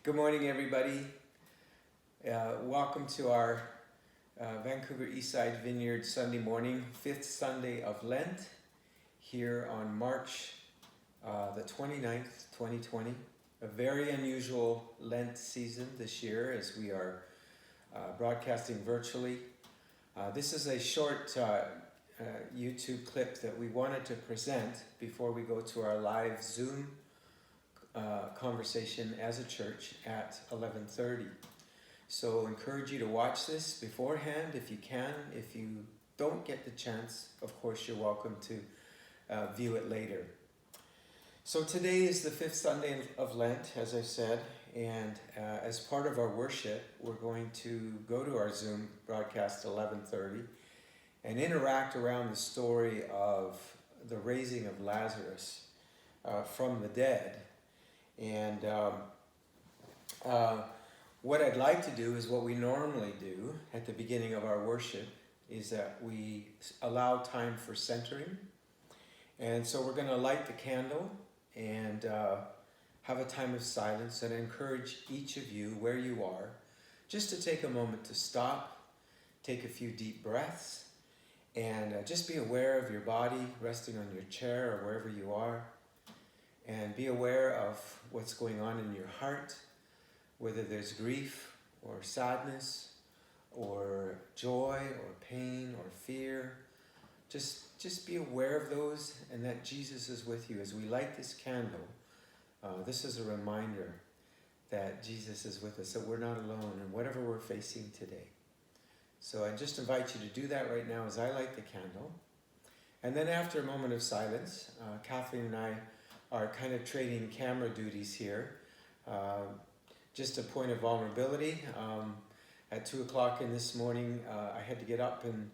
Good morning, everybody. Welcome to our Vancouver Eastside Vineyard Sunday morning, 5th Sunday of Lent, here on March the 29th, 2020. A very unusual Lent season this year as we are broadcasting virtually. This is a short YouTube clip that we wanted to present before we go to our live Zoom conversation as a church at 11:30. So encourage you to watch this beforehand if you can. If you don't get the chance, of course you're welcome to view it later. So today is the 5th Sunday of Lent, as I said, and as part of our worship, we're going to go to our Zoom broadcast at 11:30 and interact around the story of the raising of Lazarus from the dead. And what I'd like to do is what we normally do at the beginning of our worship is that we allow time for centering. And so we're going to light the candle and have a time of silence, and I encourage each of you, where you are, just to take a moment to stop, take a few deep breaths, and just be aware of your body resting on your chair or wherever you are. And be aware of what's going on in your heart, whether there's grief or sadness or joy or pain or fear. Just be aware of those, and that Jesus is with you. As we light this candle, this is a reminder that Jesus is with us, that we're not alone in whatever we're facing today. So I just invite you to do that right now as I light the candle. And then after a moment of silence, Kathleen and I are kind of trading camera duties here. Just a point of vulnerability. At 2 o'clock in this morning, I had to get up and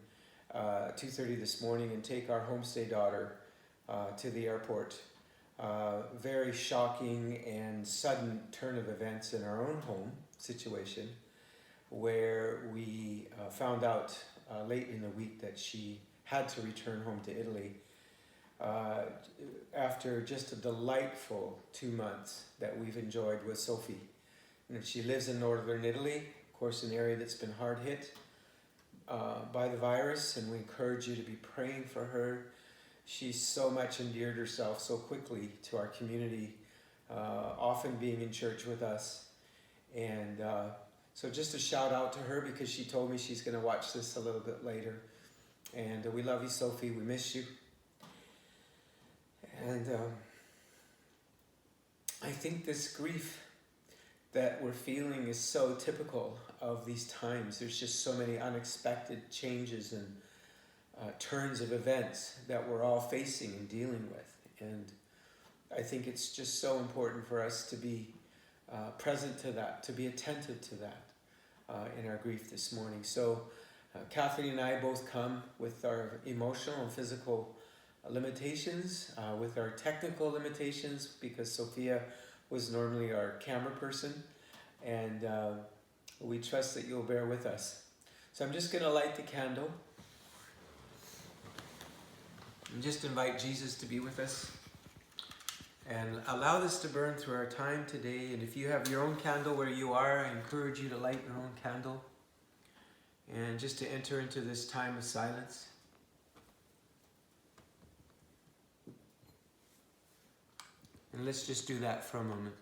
2:30 this morning and take our homestay daughter to the airport. Very shocking and sudden turn of events in our own home situation, where we found out late in the week that she had to return home to Italy after just a delightful 2 months that we've enjoyed with Sophie. You know, she lives in northern Italy, of course an area that's been hard hit by the virus, and we encourage you to be praying for her. She's so much endeared herself so quickly to our community, often being in church with us. And so just a shout out to her, because she told me she's going to watch this a little bit later. And we love you, Sophie. We miss you. And I think this grief that we're feeling is so typical of these times. There's just so many unexpected changes and turns of events that we're all facing and dealing with. And I think it's just so important for us to be present to that, to be attentive to that in our grief this morning. So Kathleen and I both come with our emotional and physical limitations, with our technical limitations, because Sophia was normally our camera person, and we trust that you'll bear with us. So I'm just going to light the candle and just invite Jesus to be with us, and allow this to burn through our time today. And if you have your own candle where you are, I encourage you to light your own candle and just to enter into this time of silence. And let's just do that for a moment.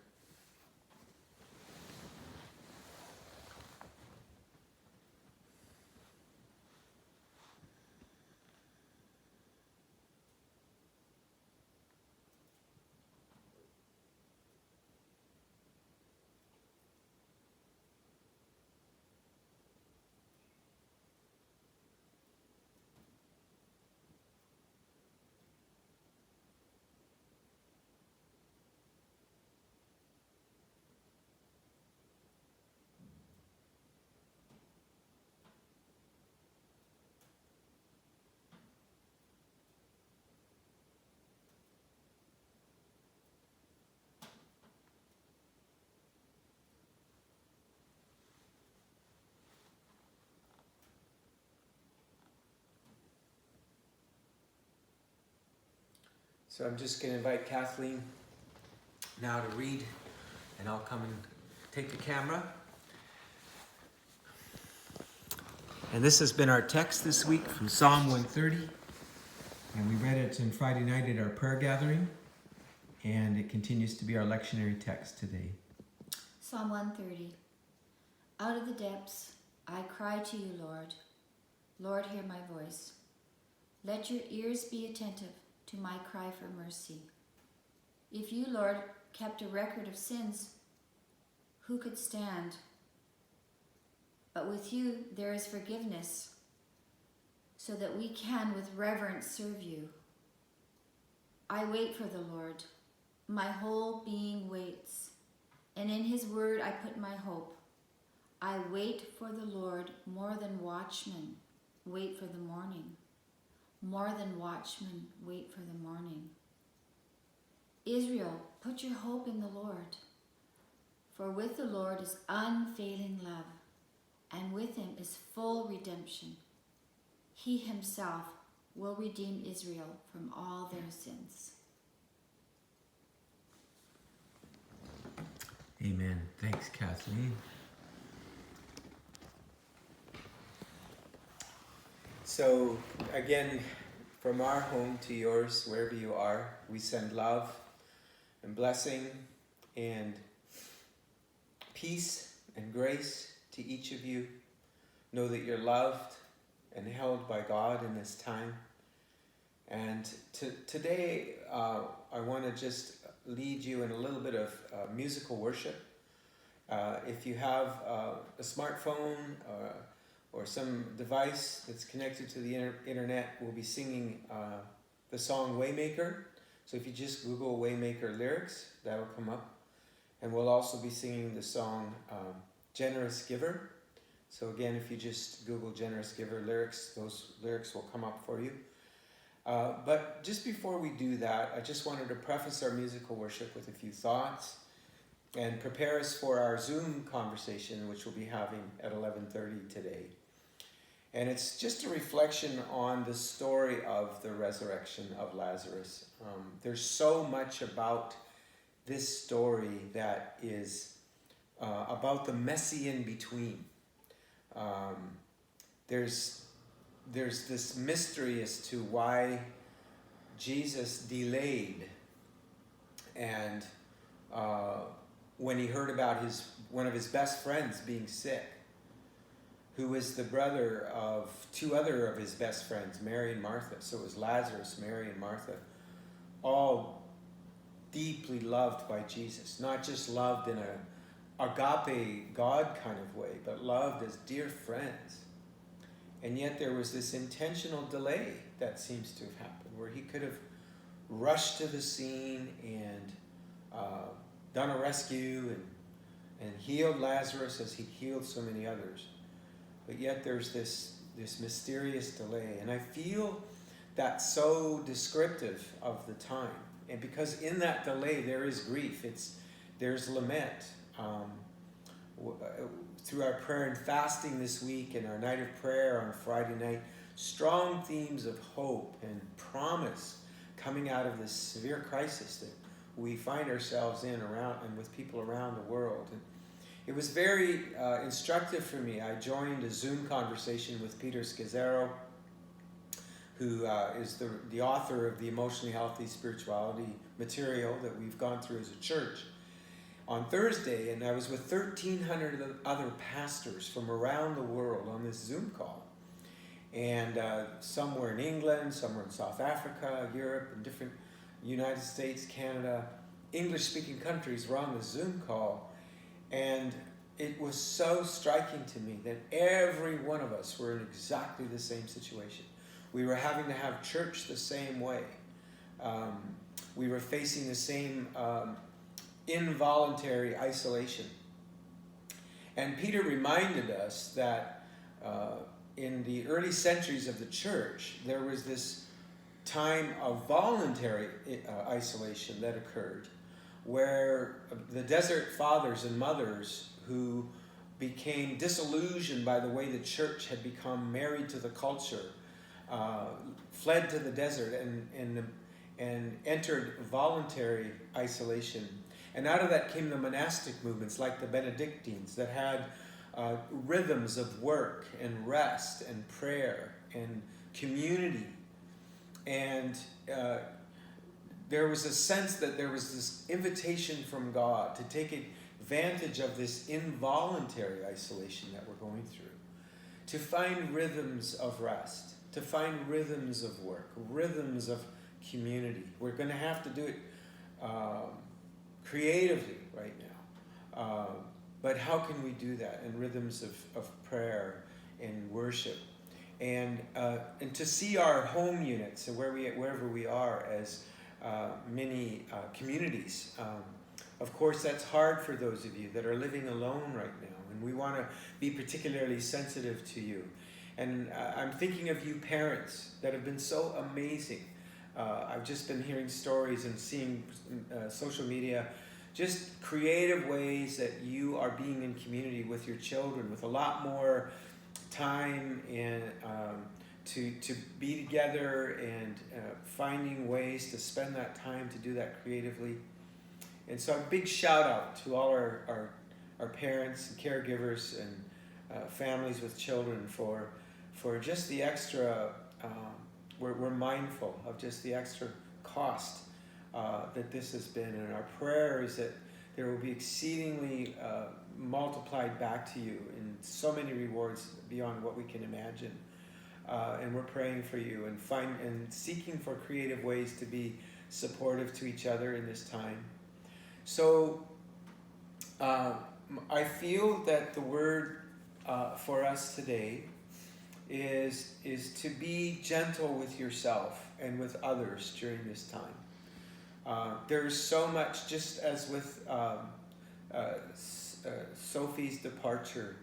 So I'm just going to invite Kathleen now to read, and I'll come and take the camera. And this has been our text this week from Psalm 130. And we read it on Friday night at our prayer gathering. And it continues to be our lectionary text today. Psalm 130. Out of the depths I cry to you, Lord. Lord, hear my voice. Let your ears be attentive to my cry for mercy. If you, Lord, kept a record of sins, who could stand? But with you there is forgiveness, so that we can with reverence serve you. I wait for the Lord. My whole being waits, and in his word I put my hope. I wait for the Lord more than watchmen wait for the morning. More than watchmen wait for the morning. Israel, put your hope in the Lord. For with the Lord is unfailing love, and with him is full redemption. He himself will redeem Israel from all their sins. Amen. Thanks, Kathleen. So, again, from our home to yours, wherever you are, we send love and blessing and peace and grace to each of you. Know that you're loved and held by God in this time. And today, I want to just lead you in a little bit of musical worship. If you have a smartphone or some device that's connected to the internet, we'll be singing the song Waymaker. So if you just Google Waymaker lyrics, that'll come up. And we'll also be singing the song Generous Giver. So again, if you just Google Generous Giver lyrics, those lyrics will come up for you. But just before we do that, I just wanted to preface our musical worship with a few thoughts and prepare us for our Zoom conversation, which we'll be having at 11:30 today. And it's just a reflection on the story of the resurrection of Lazarus. There's so much about this story that is about the messy in-between. There's this mystery as to why Jesus delayed, and when he heard about one of his best friends being sick, who was the brother of two other of his best friends, Mary and Martha. So it was Lazarus, Mary, and Martha, all deeply loved by Jesus. Not just loved in a agape God kind of way, but loved as dear friends. And yet there was this intentional delay that seems to have happened, where he could have rushed to the scene and done a rescue and healed Lazarus as he'd healed so many others. But yet there's this mysterious delay. And I feel that's so descriptive of the time. And because in that delay there is grief, there's lament. Through our prayer and fasting this week and our night of prayer on Friday night, strong themes of hope and promise coming out of this severe crisis that we find ourselves in around and with people around the world. And it was very instructive for me. I joined a Zoom conversation with Peter Scazzaro, who is the author of the Emotionally Healthy Spirituality material that we've gone through as a church, on Thursday, and I was with 1,300 other pastors from around the world on this Zoom call. And some were in England, some were in South Africa, Europe, and different United States, Canada, English-speaking countries were on the Zoom call. And it was so striking to me that every one of us were in exactly the same situation. We were having to have church the same way. We were facing the same involuntary isolation. And Peter reminded us that in the early centuries of the church, there was this time of voluntary isolation that occurred, where the desert fathers and mothers who became disillusioned by the way the church had become married to the culture fled to the desert and entered voluntary isolation. And out of that came the monastic movements like the Benedictines that had rhythms of work and rest and prayer and community. And there was a sense that there was this invitation from God to take advantage of this involuntary isolation that we're going through, to find rhythms of rest, to find rhythms of work, rhythms of community. We're going to have to do it creatively right now. But how can we do that in rhythms of prayer and worship? And to see our home units and wherever we are as many communities. Of course, that's hard for those of you that are living alone right now, and we want to be particularly sensitive to you. And I'm thinking of you parents that have been so amazing. I've just been hearing stories and seeing social media, just creative ways that you are being in community with your children, with a lot more time and to be together and finding ways to spend that time to do that creatively. And so a big shout out to all our parents and caregivers and families with children for just the extra, we're mindful of just the extra cost that this has been. And our prayer is that there will be exceedingly multiplied back to you in so many rewards beyond what we can imagine. And we're praying for you and seeking for creative ways to be supportive to each other in this time. So I feel that the word for us today is to be gentle with yourself and with others during this time. There's so much, just as with Sophie's departure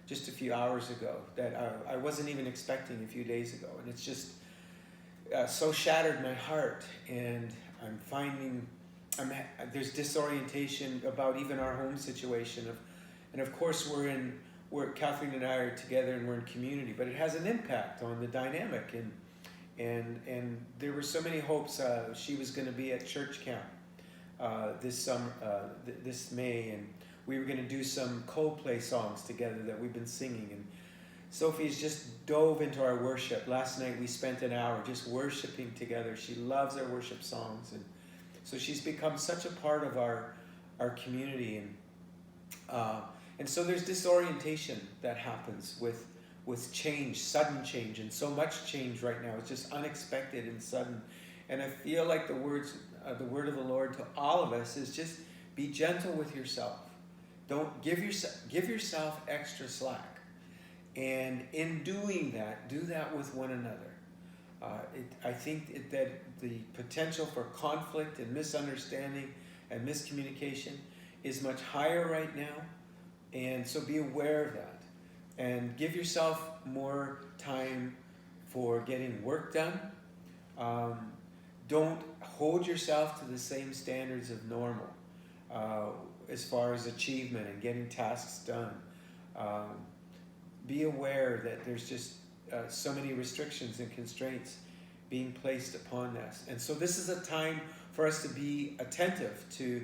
just a few hours ago, that I wasn't even expecting a few days ago, and it's just so shattered my heart. And I'm finding there's disorientation about even our home situation. And of course we're Kathleen and I are together and we're in community, but it has an impact on the dynamic. And there were so many hopes. She was going to be at church camp this summer, this May, and we were going to do some Coldplay songs together that we've been singing. And Sophie's just dove into our worship. Last night we spent an hour just worshiping together. She loves our worship songs, and so she's become such a part of our community. And so there's disorientation that happens with change, sudden change, and so much change right now. It's just unexpected and sudden. And I feel like the word of the Lord to all of us is just be gentle with yourself. Don't give yourself extra slack. And in doing that, do that with one another. I think that the potential for conflict and misunderstanding and miscommunication is much higher right now. And so be aware of that. And give yourself more time for getting work done. Don't hold yourself to the same standards of normal as far as achievement and getting tasks done. Be aware that there's just so many restrictions and constraints being placed upon us. And so this is a time for us to be attentive to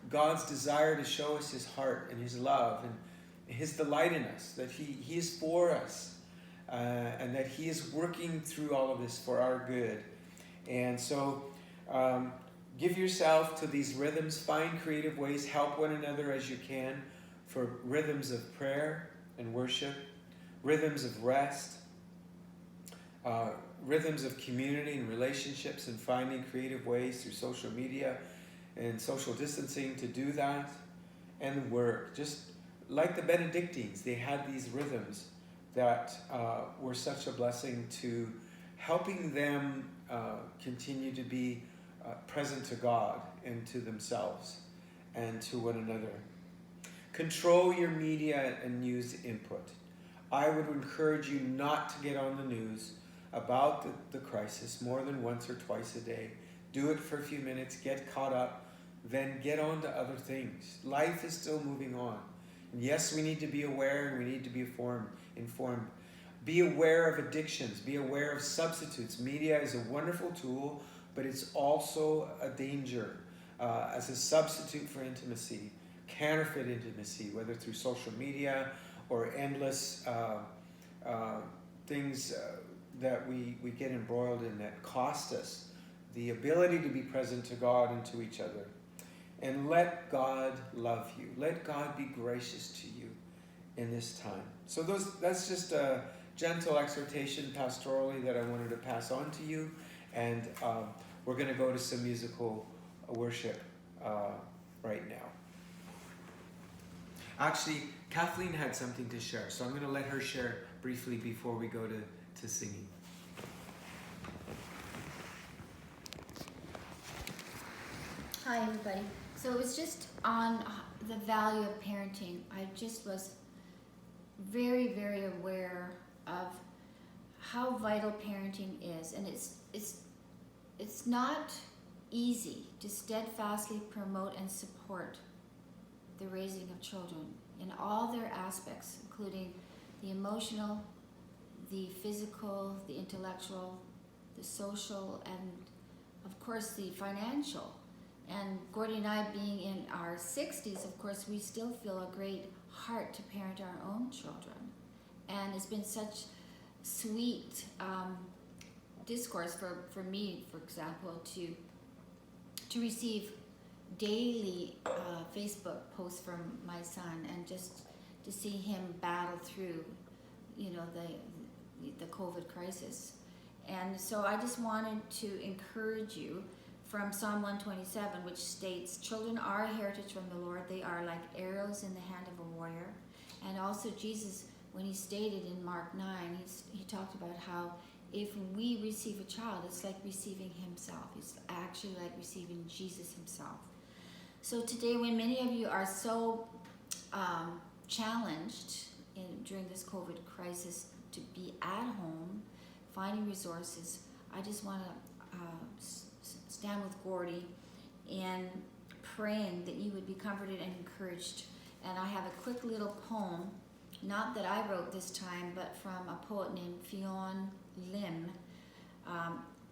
God's desire to show us his heart and his love and his delight in us, that he is for us, and that he is working through all of this for our good. And so give yourself to these rhythms, find creative ways, help one another as you can for rhythms of prayer and worship, rhythms of rest, rhythms of community and relationships, and finding creative ways through social media and social distancing to do that, and work. Just like the Benedictines, they had these rhythms that were such a blessing to helping them continue to be present to God and to themselves and to one another. Control your media and news input. I would encourage you not to get on the news about the crisis more than once or twice a day. Do it for a few minutes, get caught up, then get on to other things. Life is still moving on. And yes, we need to be aware and we need to be informed. Be aware of addictions. Be aware of substitutes. Media is a wonderful tool, but it's also a danger. as a substitute for intimacy, counterfeit intimacy, whether through social media or endless things that we get embroiled in that cost us the ability to be present to God and to each other. And let God love you. Let God be gracious to you in this time. So that's just a gentle exhortation pastorally that I wanted to pass on to you. And we're going to go to some musical worship right now. Actually, Kathleen had something to share, so I'm going to let her share briefly before we go to singing. Hi, everybody. So it was just on the value of parenting. I just was very, very aware of how vital parenting is, and it's not easy to steadfastly promote and support the raising of children in all their aspects, including the emotional, the physical, the intellectual, the social, and of course the financial. And Gordy and I, being in our 60s, of course, we still feel a great heart to parent our own children. And it's been such sweet discourse for me, for example, to receive daily Facebook posts from my son, and just to see him battle through, the COVID crisis. And so I just wanted to encourage you from Psalm 127, which states, "Children are a heritage from the Lord. They are like arrows in the hand of a warrior." And also Jesus, when he stated in Mark 9, he talked about how if we receive a child, it's like receiving himself. It's actually like receiving Jesus himself. So today, when many of you are so challenged during this COVID crisis to be at home, finding resources, I just want to stand with Gordy and praying that you would be comforted and encouraged. And I have a quick little poem, not that I wrote this time, but from a poet named Fionn Lim.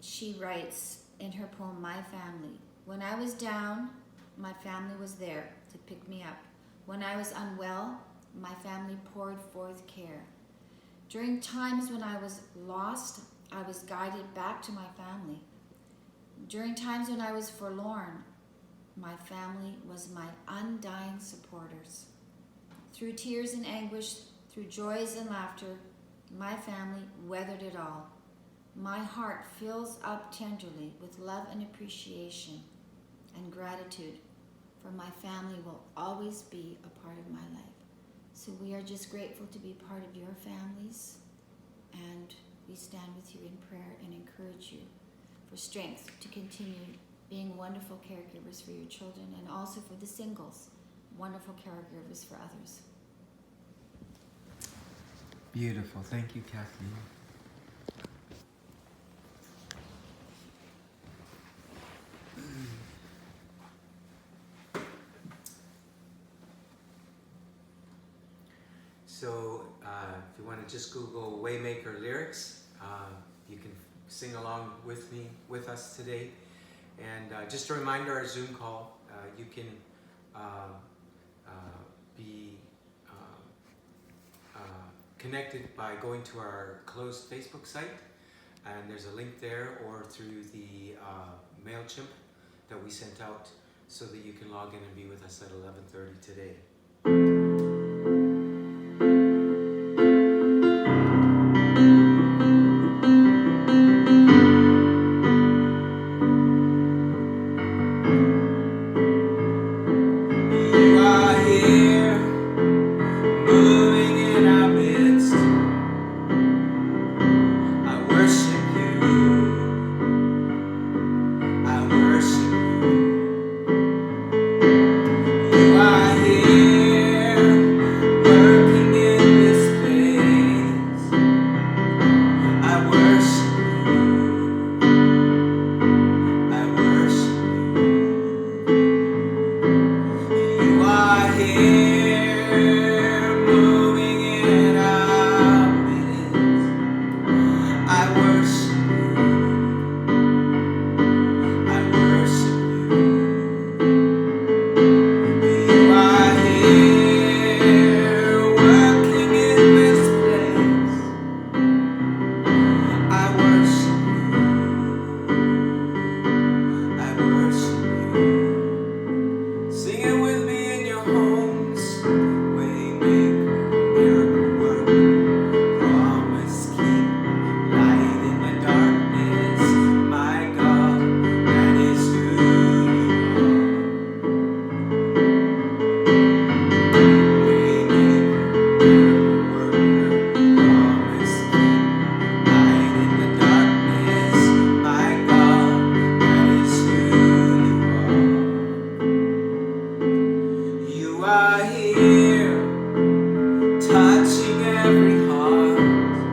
She writes in her poem, "My family. When I was down, my family was there to pick me up. When I was unwell, my family poured forth care. During times when I was lost, I was guided back to my family. During times when I was forlorn, my family was my undying supporters. Through tears and anguish, through joys and laughter, my family weathered it all. My heart fills up tenderly with love and appreciation and gratitude, for my family will always be a part of my life." So we are just grateful to be part of your families, and we stand with you in prayer and encourage you for strength to continue being wonderful caregivers for your children, and also for the singles, wonderful caregivers for others. Beautiful. Thank you, Kathleen. So if you want to just Google Waymaker lyrics, you can sing along with us today. And just a reminder, our Zoom call, you can be connected by going to our closed Facebook site, and there's a link there, or through the MailChimp that we sent out, so that you can log in and be with us at 11:30 today. are here, touching every heart.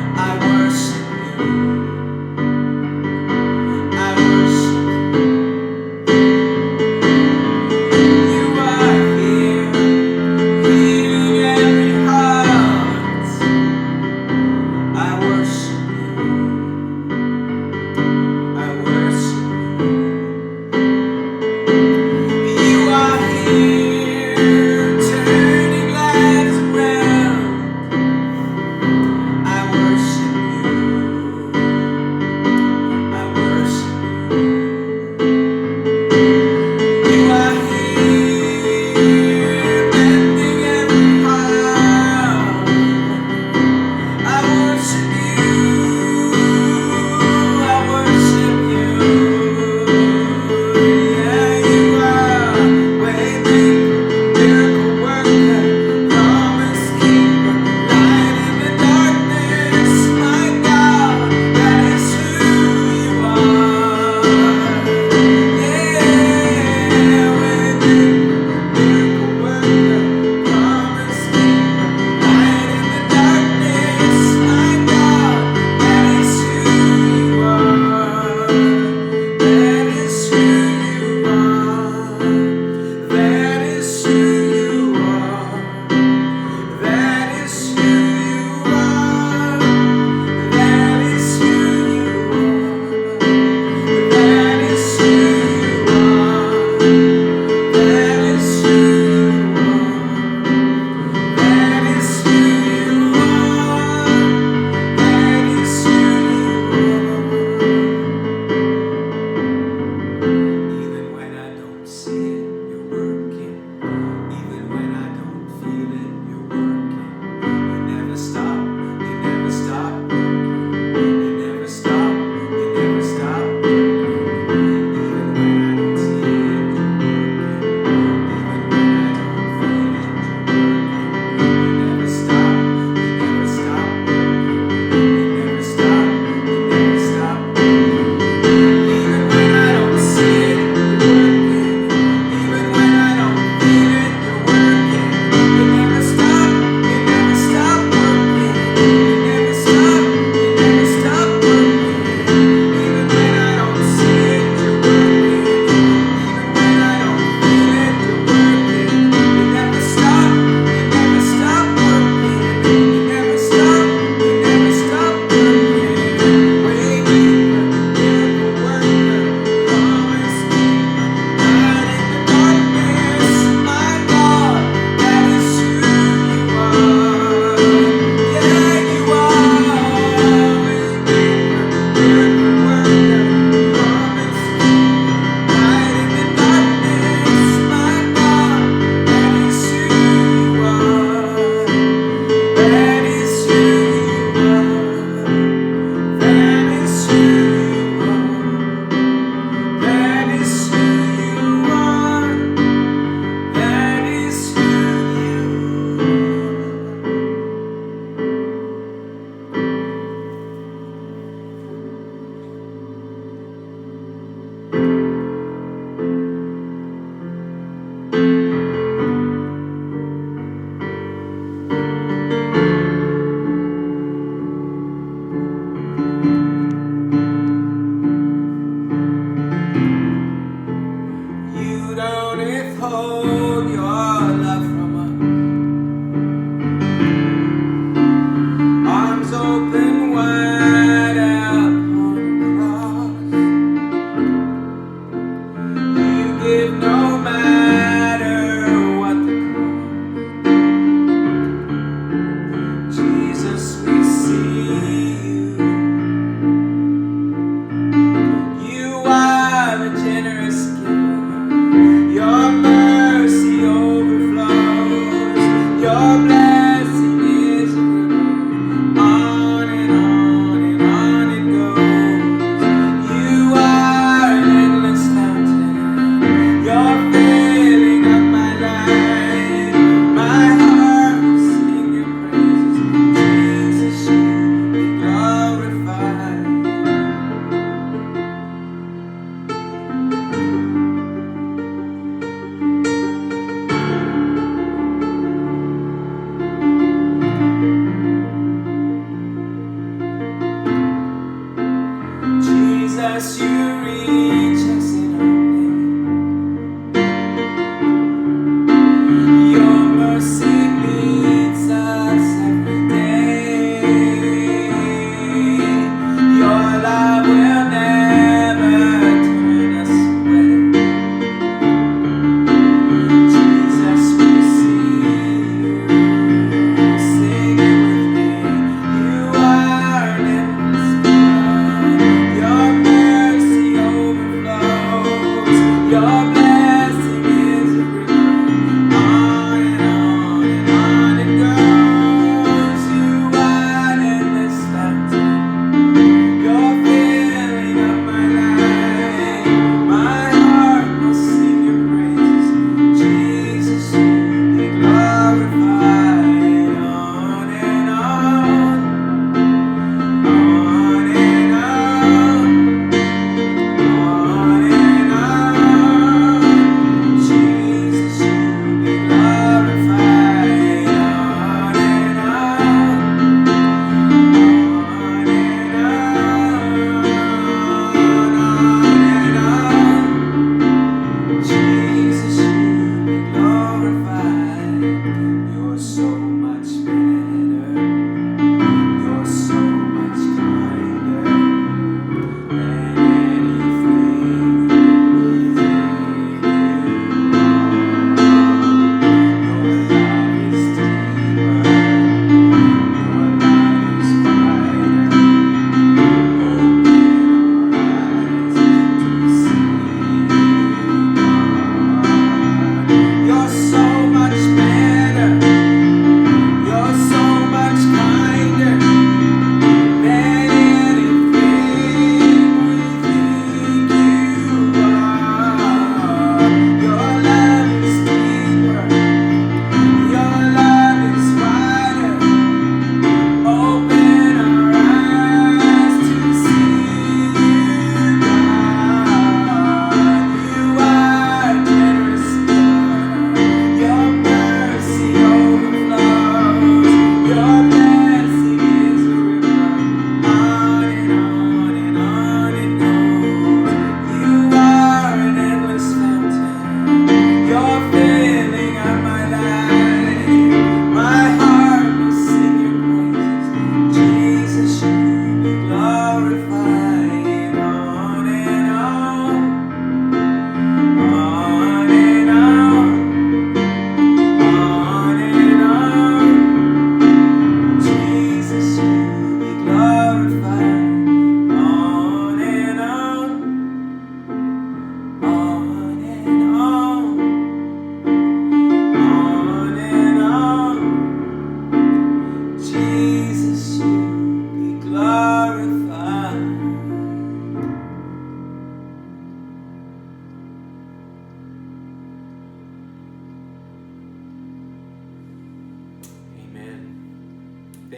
I worship you. I worship you. You are here, healing every heart. I worship you. I worship you. You are here, turning lives around. I worship you. I worship you. You are here, mending every heart. I worship you. I worship you. Yeah, you are waymaker, miracle worker, promise keeper, light in the darkness. My God, that is who you are. Yeah, waymaker, miracle worker, promise keeper, light in the darkness. My God, that is who you are. That is who you are. That is who you are. That is who you are. That is who you are. That is who you are. That is who you are. That is who you are. That is who you are. Even when I don't see it, you're working. Even when I don't feel it, you're working. You never stop, you never stop working. You never stop, you never stop working. Even when I don't see it, you're working. Even when I don't feel it, you're working. You never stop, you never stop working. You never stop, you never stop working. Even when I don't see it, you're working. Even when I don't feel it, you're working. You never stop working. You never stop working. Even when I don't see it, you're working. Even when I don't feel it, you're working. You never stop working. You never stop working. Waymaker, miracle worker, promise keeper, light in the darkness. My God, that is who you are. Yeah, you are. Waymaker, miracle worker, promise keeper, light in the darkness. My God, that is who you are. That is who you are. That is who you are. That is who you are. That is who you don't withhold your love from us. Arms open wide out on the cross. You give no matter what the cost. Jesus, we see you. You are the generous giver. Your mercy overflows.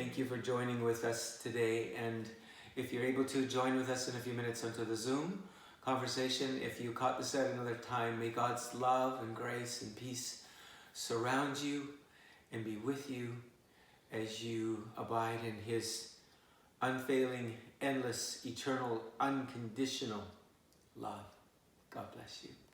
Thank you for joining with us today. And if you're able to join with us in a few minutes onto the Zoom conversation, if you caught this at another time, may God's love and grace and peace surround you and be with you as you abide in His unfailing, endless, eternal, unconditional love. God bless you.